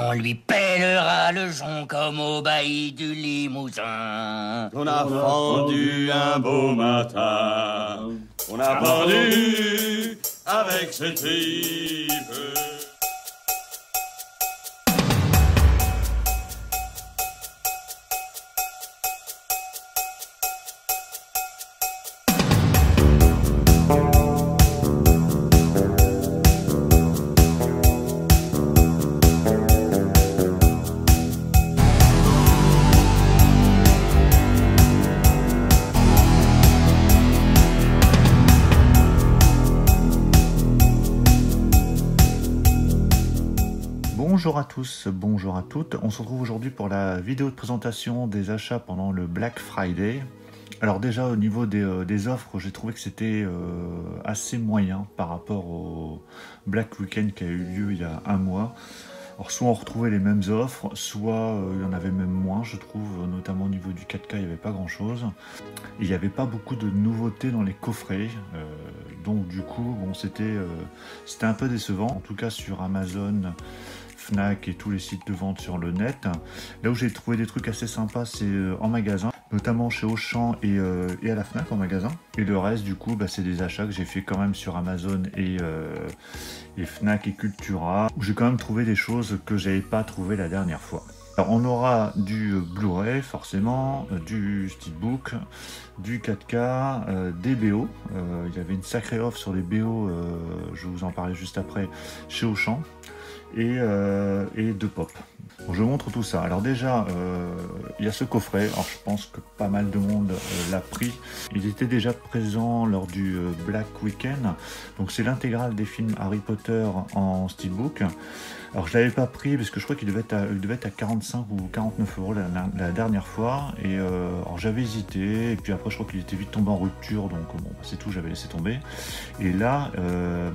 on lui pèlera le jonc comme au bailli du Limousin. On a fendu un beau matin, on a pendu avec cette tripe. Bonjour à tous, bonjour à toutes. On se retrouve aujourd'hui pour la vidéo de présentation des achats pendant le Black Friday. Alors déjà au niveau des offres, j'ai trouvé que c'était assez moyen par rapport au Black Weekend qui a eu lieu il y a un mois. Alors soit on retrouvait les mêmes offres, soit il y en avait même moins, je trouve, notamment au niveau du 4K, il n'y avait pas grand chose. Il n'y avait pas beaucoup de nouveautés dans les coffrets, donc du coup, bon, c'était un peu décevant, en tout cas sur Amazon, Fnac et tous les sites de vente sur le net. Là où j'ai trouvé des trucs assez sympas, c'est en magasin, notamment chez Auchan et à la Fnac en magasin. Et le reste, du coup, c'est des achats que j'ai fait quand même sur Amazon et Fnac et Cultura, où j'ai quand même trouvé des choses que j'avais pas trouvées la dernière fois. Alors, on aura du Blu-ray forcément, du Steelbook, du 4K, des BO. Il y avait une sacrée offre sur les BO, je vais vous en parler juste après, chez Auchan. Et de pop. Bon, je montre tout ça. Alors déjà, il y a ce coffret. Alors je pense que pas mal de monde l'a pris. Il était déjà présent lors du Black Weekend. Donc c'est l'intégrale des films Harry Potter en Steelbook. Alors je l'avais pas pris parce que je crois qu'il devait être à 45 ou 49 € la dernière fois. Et alors j'avais hésité. Et puis après je crois qu'il était vite tombé en rupture. Donc bon, c'est tout, j'avais laissé tomber. Et là,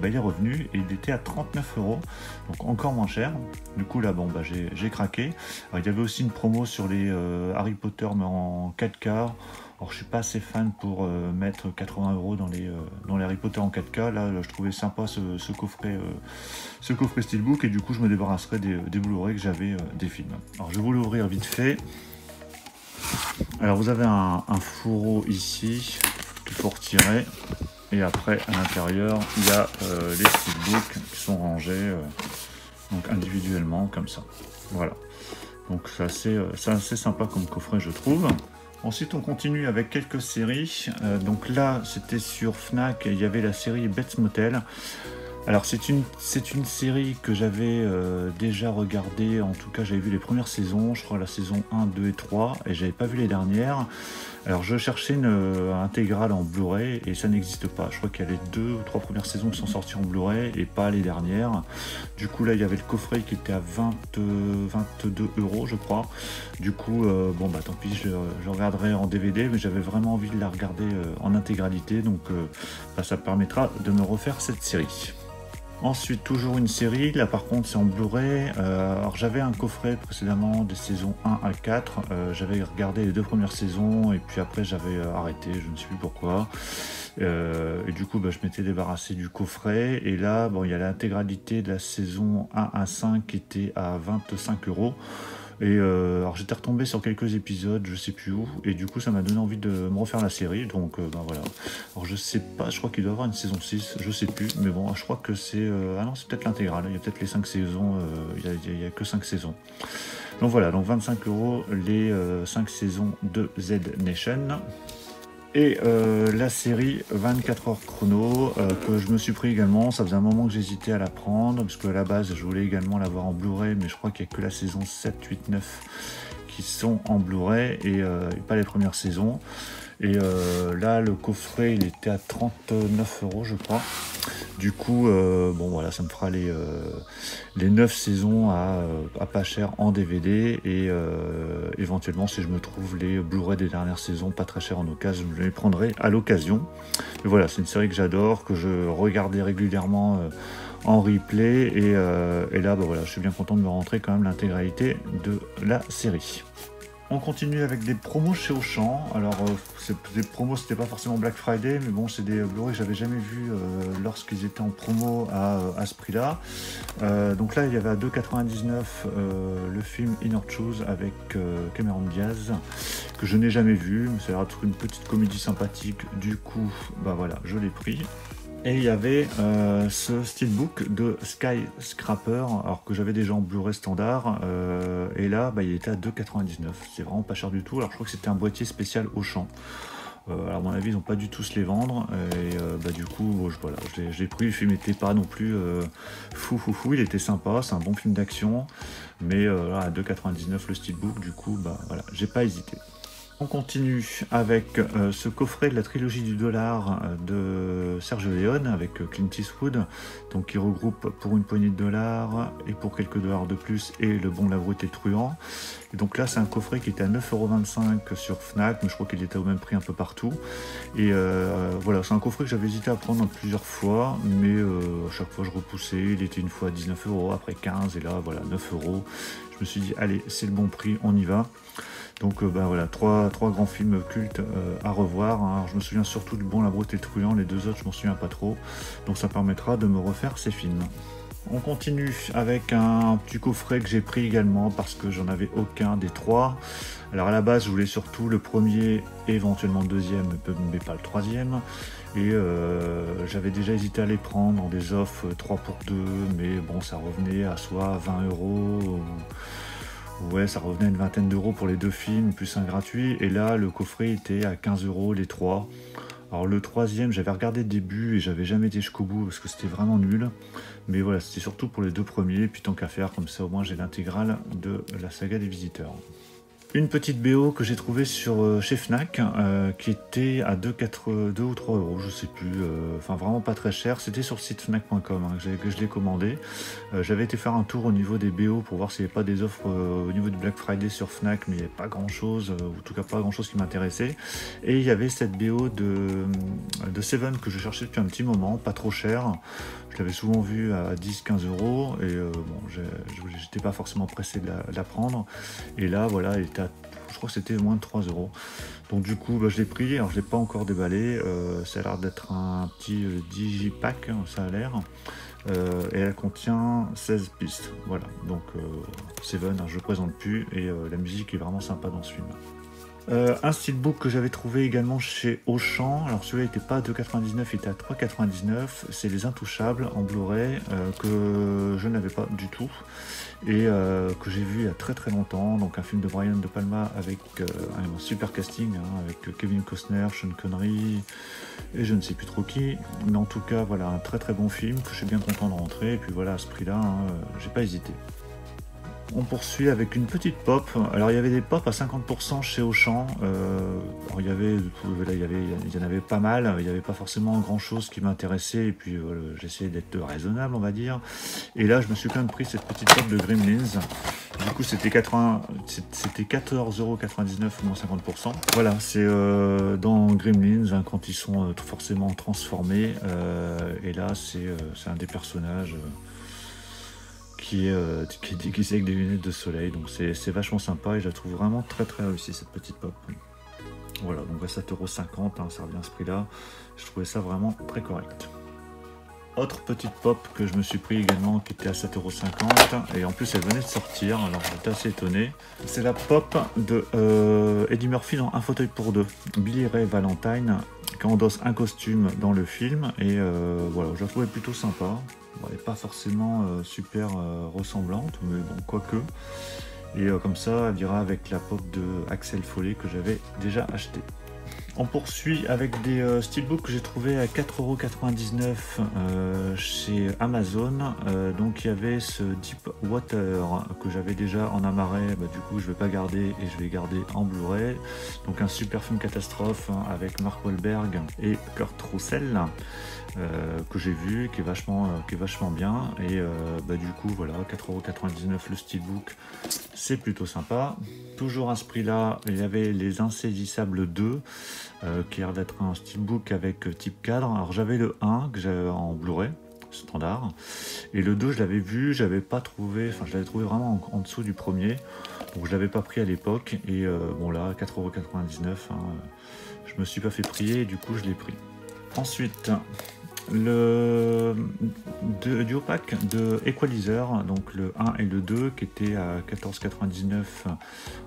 il est revenu et il était à 39 €. Donc encore moins cher. Du coup là, bon, j'ai craqué. Alors, il y avait aussi une promo sur les Harry Potter mais en 4K. Alors je suis pas assez fan pour mettre 80 € dans les Harry Potter en 4K. Là, je trouvais sympa ce coffret Steelbook et du coup je me débarrasserai des Blu-ray que j'avais des films. Alors je vais vous l'ouvrir vite fait. Alors vous avez un fourreau ici qu'il faut retirer et après à l'intérieur il y a les Steelbooks qui sont rangés donc individuellement comme ça. Voilà. Donc c'est assez sympa comme coffret je trouve. Ensuite, on continue avec quelques séries. Donc là, c'était sur Fnac, il y avait la série Bates Motel. Alors, c'est une série que j'avais déjà regardée. En tout cas, j'avais vu les premières saisons, je crois la saison 1, 2 et 3, et j'avais pas vu les dernières. Alors, je cherchais une intégrale en Blu-ray et ça n'existe pas. Je crois qu'il y a les 2 ou 3 premières saisons qui sont sorties en Blu-ray et pas les dernières. Du coup, là, il y avait le coffret qui était à 22 €, je crois. Du coup, tant pis, je regarderai en DVD, mais j'avais vraiment envie de la regarder en intégralité. Donc, ça permettra de me refaire cette série. Ensuite, toujours une série, là par contre c'est en Blu-ray. Alors j'avais un coffret précédemment des saisons 1 à 4, j'avais regardé les 2 premières saisons et puis après j'avais arrêté, je ne sais plus pourquoi. Et du coup je m'étais débarrassé du coffret et là il y a l'intégralité de la saison 1 à 5 qui était à 25 €. Et alors j'étais retombé sur quelques épisodes, je sais plus où, et du coup ça m'a donné envie de me refaire la série, donc voilà. Alors je sais pas, je crois qu'il doit y avoir une saison 6, je sais plus, mais bon, je crois que c'est... ah non, c'est peut-être l'intégrale, il y a peut-être les 5 saisons, il y a que 5 saisons. Donc voilà, donc 25 € les 5 saisons de Z Nation. Et la série 24 heures chrono que je me suis pris également, ça faisait un moment que j'hésitais à la prendre parce qu'à la base je voulais également l'avoir en Blu-ray mais je crois qu'il n'y a que la saison 7, 8, 9 qui sont en Blu-ray et pas les premières saisons. Et là le coffret il était à 39 € je crois. Du coup ça me fera les 9 saisons à pas cher en DVD et éventuellement si je me trouve les Blu-ray des dernières saisons pas très cher en occasion, je les prendrai à l'occasion. Et voilà, c'est une série que j'adore, que je regardais régulièrement en replay et là je suis bien content de me rentrer quand même l'intégralité de la série. On continue avec des promos chez Auchan. Alors, des promos, c'était pas forcément Black Friday, mais bon, c'est des Blu-ray que j'avais jamais vus lorsqu'ils étaient en promo à ce prix-là. Donc là, il y avait à 2,99 le film Inner Shoes avec Cameron Diaz, que je n'ai jamais vu, mais ça a l'air d'être une petite comédie sympathique. Du coup, bah voilà, je l'ai pris. Et il y avait ce steelbook de Skyscraper, alors que j'avais déjà en Blu-ray standard, et là bah, il était à 2,99, c'est vraiment pas cher du tout. Alors je crois que c'était un boîtier spécial Auchan. Alors à mon avis ils n'ont pas dû tous les vendre, et bah, du coup bon, voilà, je l'ai pris. Le film n'était pas non plus fou, il était sympa, c'est un bon film d'action, mais là, à 2,99 le steelbook, du coup bah voilà, j'ai pas hésité. On continue avec ce coffret de la trilogie du dollar de Sergio Leone avec Clint Eastwood, donc qui regroupe Pour une poignée de dollars et Pour quelques dollars de plus et Le bon, la brute et le truand. Et donc là c'est un coffret qui était à 9,25 € sur Fnac, mais je crois qu'il était au même prix un peu partout. Et voilà, c'est un coffret que j'avais hésité à prendre plusieurs fois, mais à chaque fois je repoussais. Il était une fois à 19 €, après 15, et là voilà, 9 €. Je me suis dit allez, c'est le bon prix, on y va. Donc ben voilà, trois grands films cultes à revoir. Alors, je me souviens surtout du Bon, la brute et le truand, les deux autres je m'en souviens pas trop. Donc ça permettra de me refaire ces films. On continue avec un petit coffret que j'ai pris également parce que j'en avais aucun des trois. Alors à la base je voulais surtout le premier et éventuellement le deuxième, mais pas le troisième. Et j'avais déjà hésité à les prendre dans des offres 3 pour 2, mais bon ça revenait à soit 20 €. Ouais, ça revenait à une vingtaine d'euros pour les deux films, plus un gratuit. Et là, le coffret était à 15 € les trois. Alors le troisième, j'avais regardé le début et j'avais jamais été jusqu'au bout parce que c'était vraiment nul. Mais voilà, c'était surtout pour les deux premiers. Et puis tant qu'à faire, comme ça au moins j'ai l'intégrale de la saga des Visiteurs. Une petite BO que j'ai trouvée chez Fnac, qui était à 2 ou 3 €, je sais plus, enfin vraiment pas très cher. C'était sur le site fnac.com que je l'ai commandé. J'avais été faire un tour au niveau des BO pour voir s'il n'y avait pas des offres au niveau du Black Friday sur Fnac, mais il n'y avait pas grand chose, ou en tout cas pas grand chose qui m'intéressait. Et il y avait cette BO de Seven que je cherchais depuis un petit moment, pas trop cher. Je l'avais souvent vu à 10-15 € et bon, j'étais pas forcément pressé de la prendre. Et là, voilà, elle était je crois que c'était moins de 3 €. Donc du coup, bah, je l'ai pris. Alors je l'ai pas encore déballé. Ça a l'air d'être un petit digipack, ça a l'air. Et elle contient 16 pistes. Voilà, donc Seven, je ne présente plus. Et la musique est vraiment sympa dans ce film. Un steelbook que j'avais trouvé également chez Auchan, alors celui-là n'était pas à 2,99, il était à 3,99, c'est Les Intouchables en Blu-ray, que je n'avais pas du tout, et que j'ai vu il y a très très longtemps, donc un film de Brian De Palma avec un super casting, avec Kevin Costner, Sean Connery, et je ne sais plus trop qui, mais en tout cas voilà, un très très bon film, que je suis bien content de rentrer, et puis voilà, à ce prix-là, j'ai pas hésité. On poursuit avec une petite pop. Alors il y avait des pop à 50% chez Auchan. Il y en avait pas mal. Il n'y avait pas forcément grand chose qui m'intéressait. Et puis j'essayais d'être raisonnable, on va dire. Et là, je me suis quand même pris cette petite pop de Gremlins. Du coup, c'était 14,99 € moins 50%. Voilà, c'est dans Gremlins quand ils sont forcément transformés. Et là, c'est un des personnages. Qui est déguisé avec des lunettes de soleil, donc c'est vachement sympa et je la trouve vraiment très très réussie cette petite pop. Voilà, donc à 7,50 €, ça revient à ce prix là, je trouvais ça vraiment très correct. Autre petite pop que je me suis pris également qui était à 7,50 € et en plus elle venait de sortir, alors j'étais assez étonné. C'est la pop de Eddie Murphy dans Un fauteuil pour deux, Billy Ray Valentine qui endosse un costume dans le film et voilà, je la trouvais plutôt sympa. Bon, elle n'est pas forcément super ressemblante, mais bon, quoique. Et comme ça, elle ira avec la pop de Axel Foley que j'avais déjà acheté. On poursuit avec des steelbooks que j'ai trouvé à 4,99 € chez Amazon. Donc il y avait ce Deep Water que j'avais déjà en amarré, du coup je ne vais pas garder et je vais garder en Blu-ray. Donc un super film catastrophe avec Mark Wahlberg et Kurt Russell. Que j'ai vu, qui est vachement bien, et du coup voilà, 4,99 € le steelbook, c'est plutôt sympa. Toujours à ce prix là, il y avait Les Insaisissables 2 qui a l'air d'être un steelbook avec type cadre. Alors j'avais le 1 que j'avais en Blu-ray standard, et le 2 je l'avais vu, j'avais pas trouvé, enfin je l'avais trouvé vraiment en dessous du premier, Donc je l'avais pas pris à l'époque et bon là 4,99 €, hein, je me suis pas fait prier et du coup je l'ai pris. Ensuite le duopack de Equalizer, donc le 1 et le 2 qui étaient à 14,99 €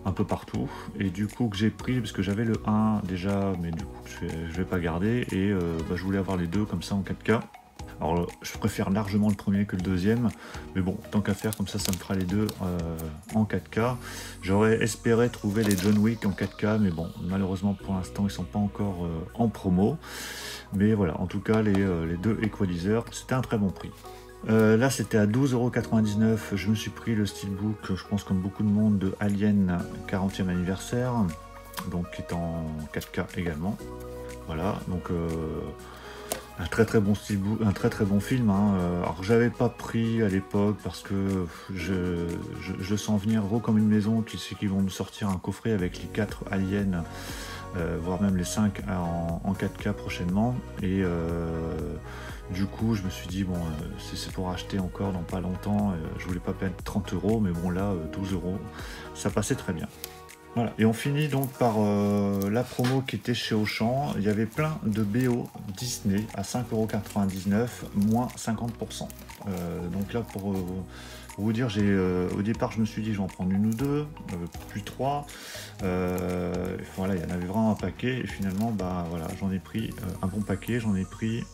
un peu partout, et du coup que j'ai pris parce que j'avais le 1 déjà mais du coup je vais pas garder et je voulais avoir les deux comme ça en 4K. Alors je préfère largement le premier que le deuxième, mais bon, tant qu'à faire, comme ça me fera les deux en 4K. J'aurais espéré trouver les John Wick en 4K, mais bon, malheureusement pour l'instant ils sont pas encore en promo. Mais voilà, en tout cas les deux Equalizer, c'était un très bon prix. Là c'était à 12,99 €, je me suis pris le Steelbook, je pense comme beaucoup de monde, de Alien 40e anniversaire, donc qui est en 4K également. Voilà, donc un très bon steelbook, un très bon film, hein. Alors j'avais pas pris à l'époque parce que je sens venir gros comme une maison qu'ils vont nous sortir un coffret avec les 4 aliens, voire même les 5 en 4K prochainement, et du coup je me suis dit bon, c'est pour acheter encore dans pas longtemps, je voulais pas payer 30 €, mais bon là 12 €, ça passait très bien. Voilà. Et on finit donc par la promo qui était chez Auchan. Il y avait plein de BO Disney à 5,99 €, moins 50%. Donc là, pour vous dire, au départ, je me suis dit, je vais en prendre une ou deux, puis 3. Voilà, il y en avait vraiment un paquet. Et finalement, voilà, j'en ai pris un bon paquet. J'en ai pris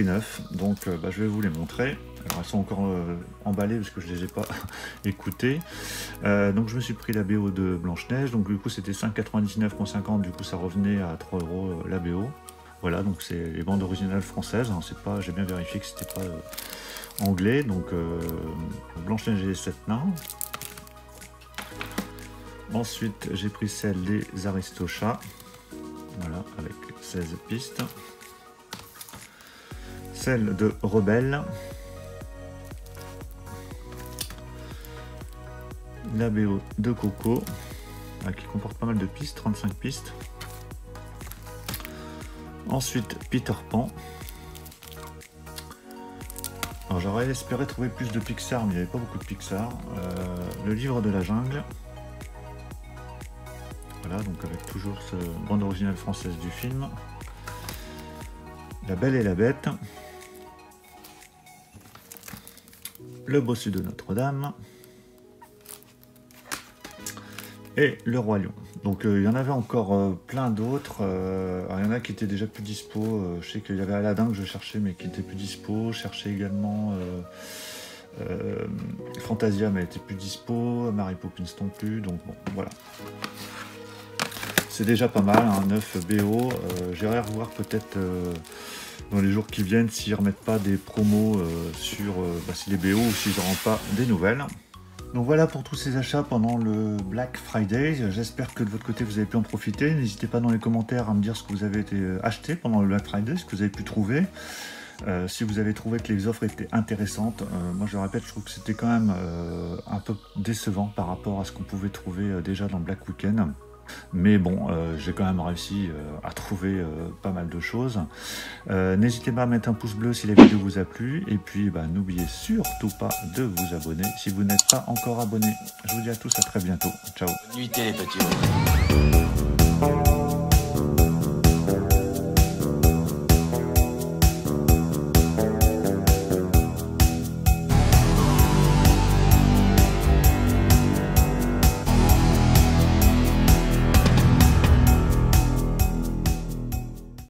9. Donc, je vais vous les montrer. Alors, elles sont encore emballées parce que je les ai pas écoutées. Donc je me suis pris la BO de Blanche-Neige. Donc du coup c'était 5,99 € 50. Du coup ça revenait à 3 € la BO. Voilà, donc c'est les bandes originales françaises. Hein, c'est pas, j'ai bien vérifié que c'était pas anglais. Donc Blanche-Neige et les 7 nains. Ensuite j'ai pris celle des Aristochats. Voilà, avec 16 pistes. Celle de Rebelle. La BO de Coco, qui comporte pas mal de pistes, 35 pistes. Ensuite Peter Pan. Alors j'aurais espéré trouver plus de Pixar, mais il n'y avait pas beaucoup de Pixar. Le livre de la jungle. Voilà, donc avec toujours ce bande originale française du film. La Belle et la Bête. Le Bossu de Notre-Dame. Et le Roi Lion. Donc il y en avait encore plein d'autres. Il y en a qui étaient déjà plus dispo. Je sais qu'il y avait Aladdin que je cherchais mais qui était plus dispo. Je cherchais également Fantasia mais elle était plus dispo. Mary Poppins non plus. Donc bon, voilà. C'est déjà pas mal, hein, 9 BO. J'irai revoir peut-être dans les jours qui viennent s'ils remettent pas des promos sur si les BO ou s'ils n'auront pas des nouvelles. Donc voilà pour tous ces achats pendant le Black Friday. J'espère que de votre côté vous avez pu en profiter. N'hésitez pas dans les commentaires à me dire ce que vous avez acheté pendant le Black Friday, ce que vous avez pu trouver. Si vous avez trouvé que les offres étaient intéressantes, moi je le répète, je trouve que c'était quand même un peu décevant par rapport à ce qu'on pouvait trouver déjà dans Black Weekend. Mais bon, j'ai quand même réussi à trouver pas mal de choses. N'hésitez pas à mettre un pouce bleu si la vidéo vous a plu. Et puis, n'oubliez surtout pas de vous abonner si vous n'êtes pas encore abonné. Je vous dis à tous à très bientôt. Ciao. Bonne nuit les petits.